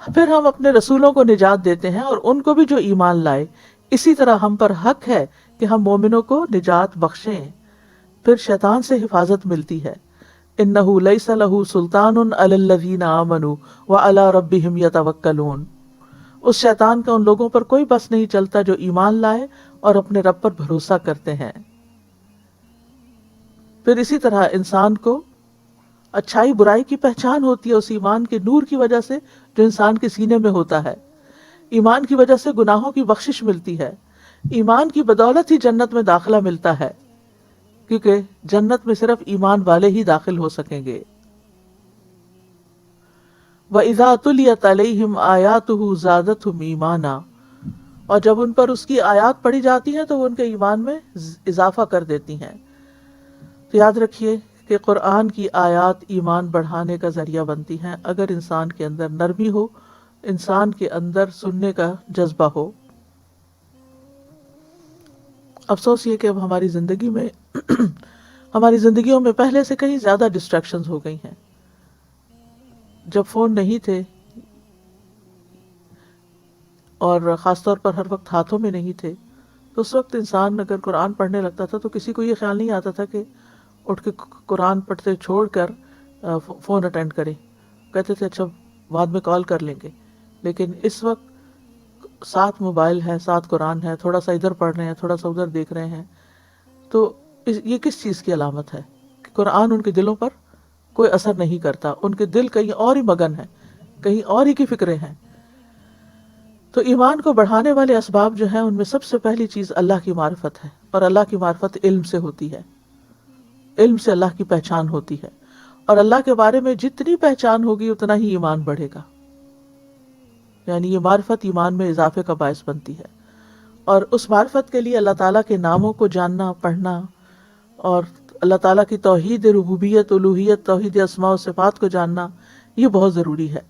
A: پھر ہم اپنے رسولوں کو نجات دیتے ہیں اور ان کو بھی جو ایمان لائے، اسی طرح ہم پر حق ہے کہ ہم مومنوں کو نجات بخشیں. پھر شیطان سے حفاظت ملتی ہے. انہ لیس لہ سلطان علی الذین آمنوا وعلی ربہم یتوکلون. اس شیطان کا ان لوگوں پر کوئی بس نہیں چلتا جو ایمان لائے اور اپنے رب پر بھروسہ کرتے ہیں. پھر اسی طرح انسان کو اچھائی برائی کی پہچان ہوتی ہے اس ایمان کے نور کی وجہ سے جو انسان کے سینے میں ہوتا ہے. ایمان کی وجہ سے گناہوں کی بخشش ملتی ہے. ایمان کی بدولت ہی جنت میں داخلہ ملتا ہے، کیونکہ جنت میں صرف ایمان والے ہی داخل ہو سکیں گے. وَإِذَا تُلِيَتْ عَلَيْهِمْ آيَاتُهُ زَادَتْهُمْ ایمانا، اور جب ان پر اس کی آیات پڑھی جاتی ہیں تو وہ ان کے ایمان میں اضافہ کر دیتی ہیں. تو یاد رکھیے کہ قرآن کی آیات ایمان بڑھانے کا ذریعہ بنتی ہیں اگر انسان کے اندر نرمی ہو، انسان کے اندر سننے کا جذبہ ہو. افسوس یہ کہ اب ہماری زندگی میں ہماری زندگیوں میں پہلے سے کہیں زیادہ ڈسٹریکشنز ہو گئی ہیں. جب فون نہیں تھے اور خاص طور پر ہر وقت ہاتھوں میں نہیں تھے، تو اس وقت انسان اگر قرآن پڑھنے لگتا تھا تو کسی کو یہ خیال نہیں آتا تھا کہ اٹھ کے قرآن پڑھتے چھوڑ کر فون اٹینڈ کرے. کہتے تھے اچھا بعد میں کال کر لیں گے. لیکن اس وقت ساتھ موبائل ہے، ساتھ قرآن ہے، تھوڑا سا ادھر پڑھ رہے ہیں، تھوڑا سا ادھر دیکھ رہے ہیں. تو یہ کس چیز کی علامت ہے کہ قرآن ان کے دلوں پر کوئی اثر نہیں کرتا، ان کے دل کہیں اور ہی مگن ہیں، کہیں اور ہی کی فکریں ہیں. تو ایمان کو بڑھانے والے اسباب جو ہیں ان میں سب سے پہلی چیز اللہ کی معرفت ہے، اور اللہ کی معرفت علم سے ہوتی ہے. علم سے اللہ کی پہچان ہوتی ہے، اور اللہ کے بارے میں جتنی پہچان ہوگی اتنا ہی ایمان بڑھے گا. یعنی یہ معرفت ایمان میں اضافے کا باعث بنتی ہے. اور اس معرفت کے لیے اللہ تعالیٰ کے ناموں کو جاننا، پڑھنا، اور اللہ تعالیٰ کی توحید ربوبیت، الوہیت، توحید اسماء و صفات کو جاننا، یہ بہت ضروری ہے.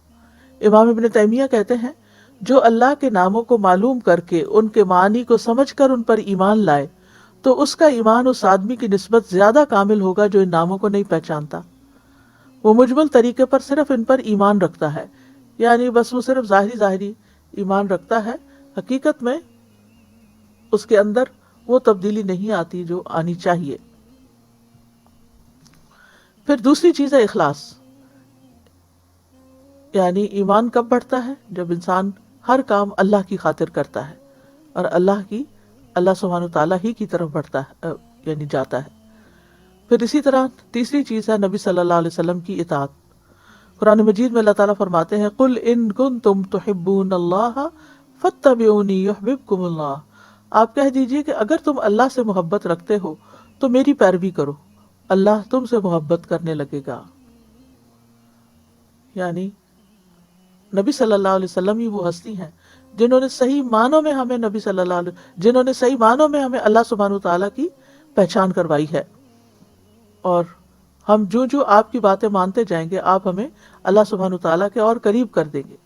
A: امام ابن تیمیہ کہتے ہیں جو اللہ کے ناموں کو معلوم کر کے ان کے معنی کو سمجھ کر ان پر ایمان لائے تو اس کا ایمان اس آدمی کی نسبت زیادہ کامل ہوگا جو ان ناموں کو نہیں پہچانتا. وہ مجمل طریقے پر صرف ان پر ایمان رکھتا ہے، یعنی بس وہ صرف ظاہری ایمان رکھتا ہے، حقیقت میں اس کے اندر وہ تبدیلی نہیں آتی جو آنی چاہیے. پھر دوسری چیز ہے اخلاص. یعنی ایمان کب بڑھتا ہے؟ جب انسان ہر کام اللہ کی خاطر کرتا ہے اور اللہ سبحانہ تعالیٰ ہی کی طرف بڑھتا ہے، یعنی جاتا ہے. پھر اسی طرح تیسری چیز ہے نبی صلی اللہ علیہ وسلم کی اطاعت. قرآن مجید میں اللہ تعالیٰ فرماتے ہیں قُلْ إِن كُنتُمْ تُحِبُّونَ اللَّهَ فَاتَّبِعُونِي يُحْبِبْكُمُ اللَّهُ. آپ کہہ دیجئے کہ اگر تم اللہ سے محبت رکھتے ہو تو میری پیروی کرو، اللہ تم سے محبت کرنے لگے گا. یعنی نبی صلی اللہ علیہ وسلم ہی وہ ہستی ہیں جنہوں نے صحیح معنوں میں ہمیں اللہ سبحانہ تعالیٰ کی پہچان کروائی ہے. اور ہم جو جو آپ کی باتیں مانتے جائیں گے آپ ہمیں اللہ سبحانہ تعالیٰ کے اور قریب کر دیں گے۔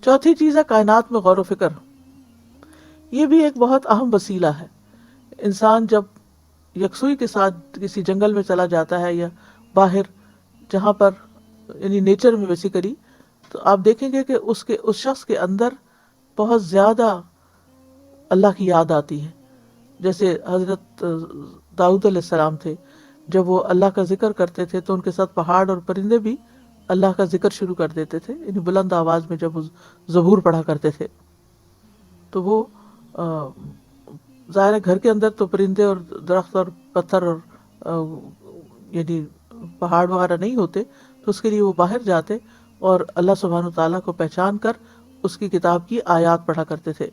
A: چوتھی چیز ہے کائنات میں غور و فکر۔ یہ بھی ایک بہت اہم وسیلہ ہے۔ انسان جب یکسوئی کے ساتھ کسی جنگل میں چلا جاتا ہے یا باہر جہاں پر یعنی نیچر میں بیسیکلی، تو آپ دیکھیں گے کہ اس شخص کے اندر بہت زیادہ اللہ کی یاد آتی ہے۔ جیسے حضرت داؤد علیہ السلام تھے، جب وہ اللہ کا ذکر کرتے تھے تو ان کے ساتھ پہاڑ اور پرندے بھی اللہ کا ذکر شروع کر دیتے تھے، یعنی بلند آواز میں جب وہ زبور پڑھا کرتے تھے تو وہ ظاہر ہے گھر کے اندر تو پرندے اور درخت اور پتھر اور یعنی پہاڑ وغیرہ نہیں ہوتے، تو اس کے لیے وہ باہر جاتے اور اللہ سبحانہ تعالیٰ کو پہچان کر اس کی کتاب کی آیات پڑھا کرتے تھے۔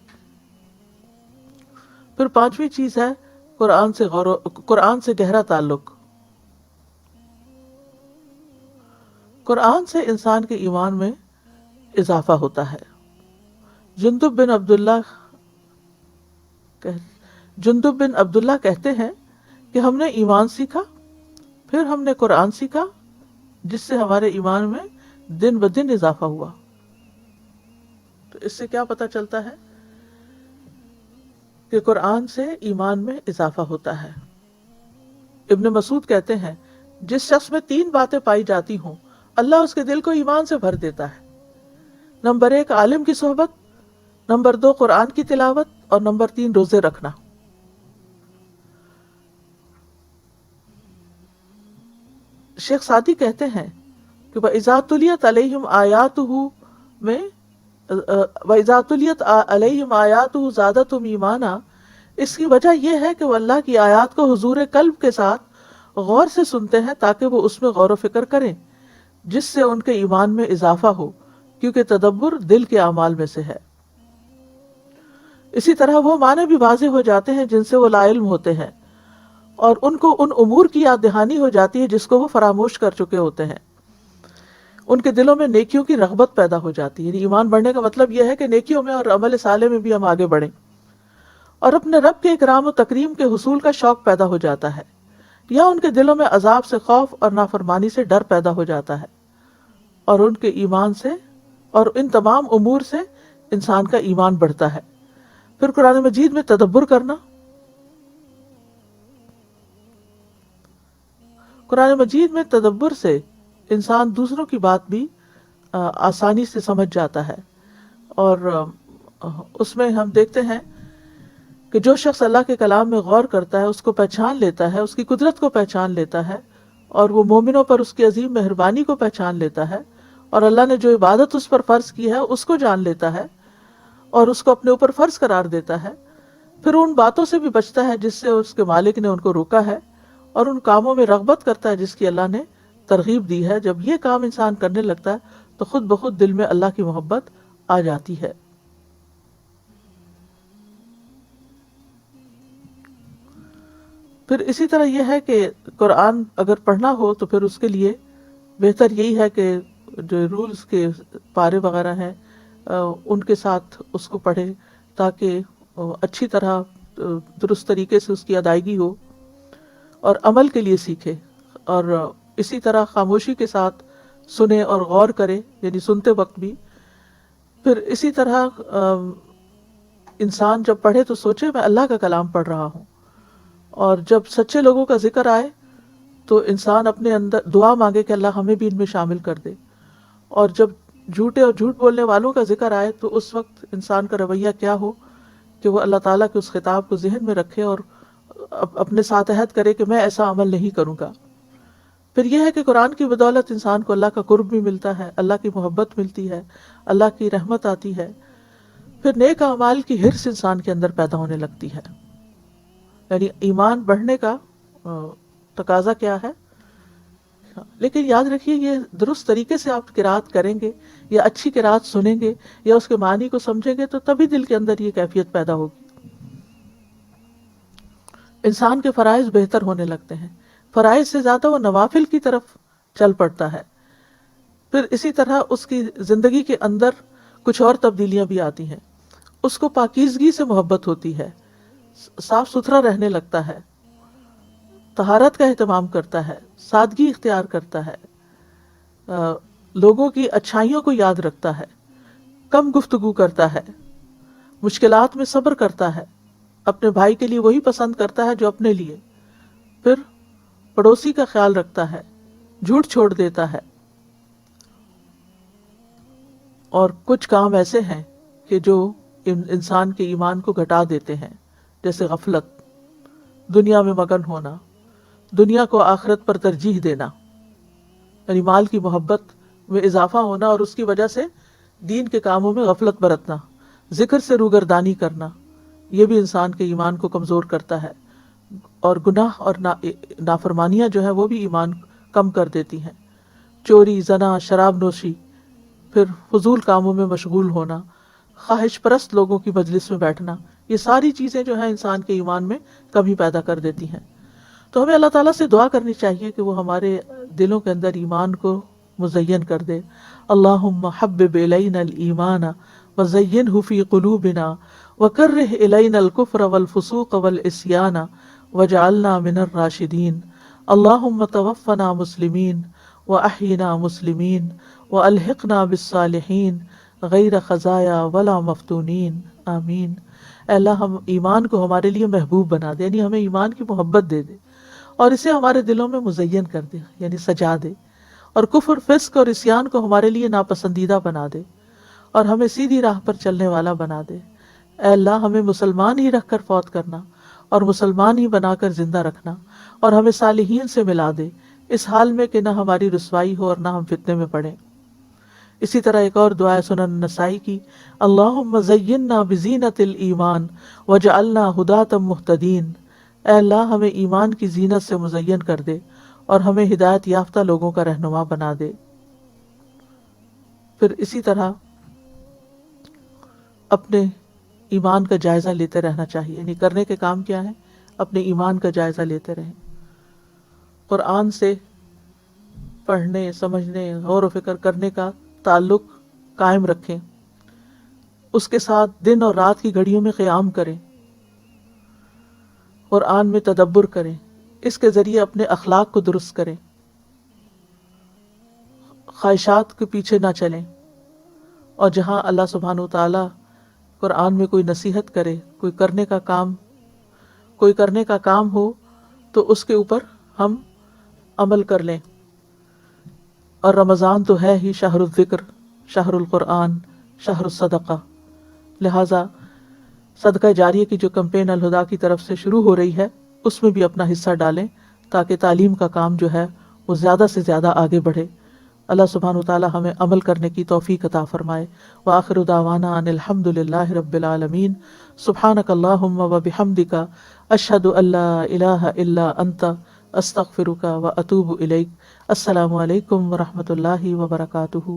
A: پھر پانچویں چیز ہے قرآن سے گہرا تعلق۔ قرآن سے انسان کے ایمان میں اضافہ ہوتا ہے۔ جندب بن عبداللہ کہتے ہیں کہ ہم نے ایمان سیکھا، پھر ہم نے قرآن سیکھا، جس سے ہمارے ایمان میں دن بدن اضافہ ہوا۔ تو اس سے کیا پتہ چلتا ہے کہ قرآن سے ایمان میں اضافہ ہوتا ہے۔ ابن مسعود کہتے ہیں جس شخص میں 3 باتیں پائی جاتی ہوں اللہ اس کے دل کو ایمان سے بھر دیتا ہے۔ نمبر 1 عالم کی صحبت، نمبر 2 قرآن کی تلاوت، اور نمبر 3 روزے رکھنا۔ شیخ سعدی کہتے ہیں کہ وَإِذَا تُلِيَتْ عَلَيْهِمْ آيَاتُهُ میں وَإِذَا تُلِيَتْ عَلَيْهِمْ آيَاتُهُ زَادَتْهُمْ ایمانا، اس کی وجہ یہ ہے کہ وہ اللہ کی آیات کو حضور قلب کے ساتھ غور سے سنتے ہیں تاکہ وہ اس میں غور و فکر کریں، جس سے ان کے ایمان میں اضافہ ہو، کیونکہ تدبر دل کے اعمال میں سے ہے۔ اسی طرح وہ معنی بھی واضح ہو جاتے ہیں جن سے وہ لا علم ہوتے ہیں، اور ان کو ان امور کی یاد دہانی ہو جاتی ہے جس کو وہ فراموش کر چکے ہوتے ہیں۔ ان کے دلوں میں نیکیوں کی رغبت پیدا ہو جاتی ہے، یعنی ایمان بڑھنے کا مطلب یہ ہے کہ نیکیوں میں اور عمل صالح میں بھی ہم آگے بڑھیں، اور اپنے رب کے اکرام و تکریم کے حصول کا شوق پیدا ہو جاتا ہے، یا ان کے دلوں میں عذاب سے خوف اور نافرمانی سے ڈر پیدا ہو جاتا ہے، اور ان کے ایمان سے اور ان تمام امور سے انسان کا ایمان بڑھتا ہے۔ پھر قرآن مجید میں تدبر کرنا۔ قرآن مجید میں تدبر سے انسان دوسروں کی بات بھی آسانی سے سمجھ جاتا ہے، اور اس میں ہم دیکھتے ہیں کہ جو شخص اللہ کے کلام میں غور کرتا ہے اس کو پہچان لیتا ہے، اس کی قدرت کو پہچان لیتا ہے، اور وہ مومنوں پر اس کی عظیم مہربانی کو پہچان لیتا ہے، اور اللہ نے جو عبادت اس پر فرض کی ہے اس کو جان لیتا ہے اور اس کو اپنے اوپر فرض قرار دیتا ہے۔ پھر ان باتوں سے بھی بچتا ہے جس سے اس کے مالک نے ان کو روکا ہے، اور ان کاموں میں رغبت کرتا ہے جس کی اللہ نے ترغیب دی ہے۔ جب یہ کام انسان کرنے لگتا ہے تو خود بخود دل میں اللہ کی محبت آ جاتی ہے۔ پھر اسی طرح یہ ہے کہ قرآن اگر پڑھنا ہو تو پھر اس کے لیے بہتر یہی ہے کہ جو رولز کے پارے وغیرہ ہیں ان کے ساتھ اس کو پڑھے، تاکہ اچھی طرح درست طریقے سے اس کی ادائیگی ہو، اور عمل کے لیے سیکھے، اور اسی طرح خاموشی کے ساتھ سنے اور غور کرے، یعنی سنتے وقت بھی۔ پھر اسی طرح انسان جب پڑھے تو سوچے میں اللہ کا کلام پڑھ رہا ہوں، اور جب سچے لوگوں کا ذکر آئے تو انسان اپنے اندر دعا مانگے کہ اللہ ہمیں بھی ان میں شامل کر دے، اور جب جھوٹے اور جھوٹ بولنے والوں کا ذکر آئے تو اس وقت انسان کا رویہ کیا ہو کہ وہ اللہ تعالیٰ کے اس خطاب کو ذہن میں رکھے اور اپنے ساتھ عہد کرے کہ میں ایسا عمل نہیں کروں گا۔ پھر یہ ہے کہ قرآن کی بدولت انسان کو اللہ کا قرب بھی ملتا ہے، اللہ کی محبت ملتی ہے، اللہ کی رحمت آتی ہے۔ پھر نیک اعمال کی حرص انسان کے اندر پیدا ہونے لگتی ہے، یعنی ایمان بڑھنے کا تقاضا کیا ہے۔ لیکن یاد رکھیے یہ درست طریقے سے آپ قرات کریں گے یا اچھی قرات سنیں گے یا اس کے معنی کو سمجھیں گے تو تبھی دل کے اندر یہ کیفیت پیدا ہوگی۔ انسان کے فرائض بہتر ہونے لگتے ہیں، فرائض سے زیادہ وہ نوافل کی طرف چل پڑتا ہے۔ پھر اسی طرح اس کی زندگی کے اندر کچھ اور تبدیلیاں بھی آتی ہیں، اس کو پاکیزگی سے محبت ہوتی ہے، صاف ستھرا رہنے لگتا ہے۔ طہارت کا اہتمام کرتا ہے، سادگی اختیار کرتا ہے، لوگوں کی اچھائیوں کو یاد رکھتا ہے، کم گفتگو کرتا ہے، مشکلات میں صبر کرتا ہے، اپنے بھائی کے لیے وہی پسند کرتا ہے جو اپنے لیے، پھر پڑوسی کا خیال رکھتا ہے، جھوٹ چھوڑ دیتا ہے. اور کچھ کام ایسے ہیں کہ جو انسان کے ایمان کو گھٹا دیتے ہیں، جیسے غفلت، دنیا میں مگن ہونا، دنیا کو آخرت پر ترجیح دینا، یعنی مال کی محبت میں اضافہ ہونا اور اس کی وجہ سے دین کے کاموں میں غفلت برتنا، ذکر سے روگردانی کرنا، یہ بھی انسان کے ایمان کو کمزور کرتا ہے. اور گناہ اور نافرمانیاں جو ہیں وہ بھی ایمان کم کر دیتی ہیں. چوری، زنا، شراب نوشی، پھر فضول کاموں میں مشغول ہونا، خواہش پرست لوگوں کی مجلس میں بیٹھنا، یہ ساری چیزیں جو ہیں انسان کے ایمان میں کمی پیدا کر دیتی ہیں. تو ہمیں اللہ تعالیٰ سے دعا کرنی چاہیے کہ وہ ہمارے دلوں کے اندر ایمان کو مزین کر دے. اللہم حبب الینا الایمان وزینہ فی قلوبنا وکرہ الینا الکفر والفسوق والعصیان واجعلنا من الراشدین. اللہم توفنا مسلمین واحینا مسلمین والحقنا بالصالحین غیر خزایا ولا مفتونین. آمین. اے اللہ ہم ایمان کو ہمارے لیے محبوب بنا دے، یعنی ہمیں ایمان کی محبت دے دے اور اسے ہمارے دلوں میں مزین کر دے، یعنی سجا دے، اور کفر، فسق اور عصیان کو ہمارے لیے ناپسندیدہ بنا دے اور ہمیں سیدھی راہ پر چلنے والا بنا دے. اے اللہ ہمیں مسلمان ہی رکھ کر فوت کرنا اور مسلمان ہی بنا کر زندہ رکھنا، اور ہمیں صالحین سے ملا دے اس حال میں کہ نہ ہماری رسوائی ہو اور نہ ہم فتنے میں پڑیں. اسی طرح ایک اور دعا ہے سنن نسائی کی، اللہم زیننا بزینت الایمان وجعلنا ہداۃ مہتدین. اے اللہ ہمیں ایمان کی زینت سے مزین کر دے اور ہمیں ہدایت یافتہ لوگوں کا رہنما بنا دے. پھر اسی طرح اپنے ایمان کا جائزہ لیتے رہنا چاہیے، یعنی کرنے کے کام کیا ہے، اپنے ایمان کا جائزہ لیتے رہیں. قرآن سے پڑھنے، سمجھنے، غور و فکر کرنے کا تعلق قائم رکھیں، اس کے ساتھ دن اور رات کی گھڑیوں میں قیام کریں، قرآن میں تدبر کریں، اس کے ذریعے اپنے اخلاق کو درست کریں، خواہشات کے پیچھے نہ چلیں. اور جہاں اللہ سبحانہ و تعالیٰ قرآن میں کوئی نصیحت کرے، کوئی کرنے کا کام ہو تو اس کے اوپر ہم عمل کر لیں. اور رمضان تو ہے ہی شہر الذکر، شہر القرآن، شہر الصدقہ، لہٰذا صدقہ جاریہ کی جو کمپین الہدا کی طرف سے شروع ہو رہی ہے اس میں بھی اپنا حصہ ڈالیں تاکہ تعلیم کا کام جو ہے وہ زیادہ سے زیادہ آگے بڑھے. اللہ سبحانہ وتعالی ہمیں عمل کرنے کی توفیق عطا فرمائے. وآخر دعوانا ان الحمد للہ رب العالمین. سبحانک اللہم وبحمدک اشہد ان لا الہ الا انت استغفرک واتوب الیک. السلام علیکم ورحمۃ اللہ وبرکاتہ.